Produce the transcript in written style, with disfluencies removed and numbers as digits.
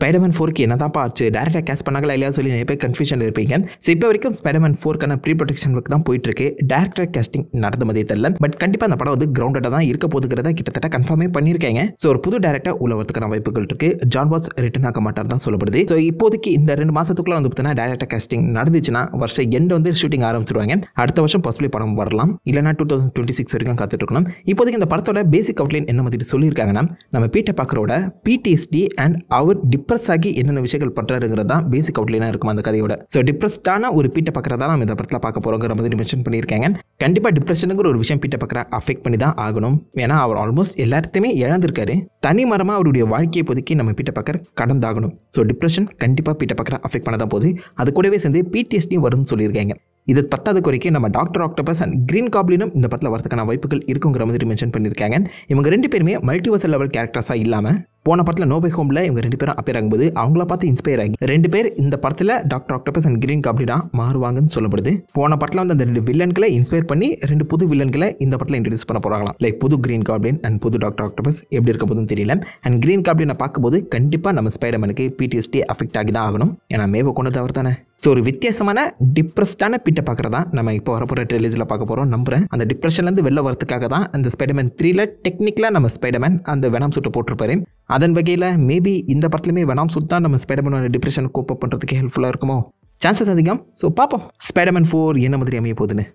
Spiderman 4க்கு என்னதான்ப்பா ஆச்சு, டேரக்டாக case பண்ணாங்களா இல்லையா சொல்லி நிறைய பேர் கன்ஃபியூஷன் இருப்பீங்க. ஸோ இப்போ வரைக்கும் ஸ்பைடர்மேன் 4க்கான ப்ரீ ப்ரொடக்ஷன் ஒர்க் தான் போயிட்டு இருக்கு. டேரக்டர் கேஸ்டிங் நடந்த மாதிரி தெரியல, பட் கண்டிப்பாக அந்த படம் வந்து கிரவுண்டடாக தான் இருக்க போதுங்கிறத கிட்டத்தட்ட கன்ஃபார்மே பண்ணியிருக்காங்க. ஸோ ஒரு புது டேரக்டர் உள்ள வரதுக்கான வாய்ப்புகள் இருக்கு. ஜான் வாட்ஸ் ரிட்டர்ன் ஆக மாட்டார் தான் சொல்லப்படுது. ஸோ இப்போதைக்கு இந்த 2 மாசத்துக்குள்ள வந்து பார்த்தீங்கன்னா டேரக்டர் கேஸ்டிங் நடந்துச்சுன்னா வருஷம் எண்ட் வந்து ஷூட்டிங் ஆரம்பிச்சிருவாங்க. அடுத்த வருஷம் பாசிபிளி படம் வரலாம், இல்லைனா 2026 வரைக்கும் காத்துட்டு இருக்கணும். இப்போதைக்கு இந்த படத்தோட பேசிக் அவுட்லைன் என்ன மாதிரி சொல்லியிருக்காங்கன்னா, நம்ம பீட்டர் பார்க்கரோட PTSD அண்ட் அவர் டிப்ரெஸ் ஆகி என்னென்ன விஷயங்கள் பண்றாருங்கிறது தான் பேசிக் அவுட்லைனா இருக்கும் அந்த கதையோட. ஸோ டிப்ரெஸ்டான ஒரு பீட்டர் பார்க்கறதா நம்ம இந்த படத்தில் பார்க்க போறோங்கிற மாதிரி மென்ஷன் பண்ணியிருக்காங்க. கண்டிப்பா டிப்ரெஷனுங்கிற ஒரு விஷயம் பீட்டர் பார்க்கற அஃபெக்ட் பண்ணி தான் ஆகணும். ஏன்னா அவர் ஆல்மோஸ்ட் எல்லாத்தையுமே இழந்திருக்காரு. தனி மரமா அவருடைய வாழ்க்கையை இப்போதைக்கு நம்ம பீட்டர் பார்க்கர் கடந்தாகணும். ஸோ டிப்ரெஷன் கண்டிப்பா பீட்டர் பார்க்கற அஃபெக்ட் பண்ண தான் போகுது. அது கூடவே சேர்ந்து PTSD வரும்னு சொல்லியிருக்காங்க. இது 10வது குறைக்கு நம்ம டாக்டர் ஆக்டோபஸ் அண்ட் கிரீன் காப்ளினும் இந்த படத்தில் வரதுக்கான வாய்ப்புகள் இருக்குங்கிற மாதிரி மென்ஷன் பண்ணியிருக்காங்க. இவங்க 2 பேருமே மல்டிவர்சல் லெவல் கேரக்டர்ஸாக இல்லாமல் போன படத்தில் நோ வே ஹோமில் இவங்க 2 பேரும் அப்பேர் ஆகும்போது அவங்கள பார்த்து இன்ஸ்பயர் ஆகி 2 பேர் இந்த படத்தில் டாக்டர் ஆக்டோபஸ் அண்ட் கிரீன் காப்ளினா மாறுவாங்கன்னு சொல்லப்படுது. போன படத்தில் வந்து அந்த 2 வில்லன்களை இன்ஸ்பயர் பண்ணி 2 புது வில்லன்களை இந்த படத்தில் இன்ட்ரடியூஸ் பண்ண போகிறாங்களாம். லைக் புது கிரீன் காப்ளின் அண்ட் புது டாக்டர் ஆக்டோபஸ் எப்படி இருக்க போதுன்னு தெரியல. அண்ட் கிரீன் காப்ளினை பார்க்கும்போது கண்டிப்பாக நம்ம ஸ்பைடர்மேனுக்கு PTSD அஃபெக்ட் ஆகி தான் ஆகணும். ஏன்னா மேவை கொண்டது அவர் தானே. ஸோ ஒரு வித்தியாசமான டிப்ரெஸ்டான பீட்டை பார்க்குறதா நம்ம இப்போ வரப்போகிற ட்ரெய்லர்ஸில் பார்க்க போகிறோம். நம்புறேன் அந்த டிப்ரெஷன்லேருந்து வெளில வரதுக்காக தான் அந்த ஸ்பைடர்மேன் 3ல டெக்னிக்கலாக நம்ம ஸ்பைடர்மேன் அந்த வெனாம் சூட்டை போட்டிருப்பாரு. அதன் வகையில் மேபி இந்த படத்துலையுமே வெனாம் சூட் தான் நம்ம ஸ்பைடர்மேனோட டிப்ரெஷன் கோப் அப் பண்ணுறதுக்கு ஹெல்ப்ஃபுல்லாக இருக்குமோ, சான்சஸ் அதிகம். ஸோ பார்ப்போம் ஸ்பைடர்மேன் 4 என்ன மாதிரி அமைய போகுதுன்னு.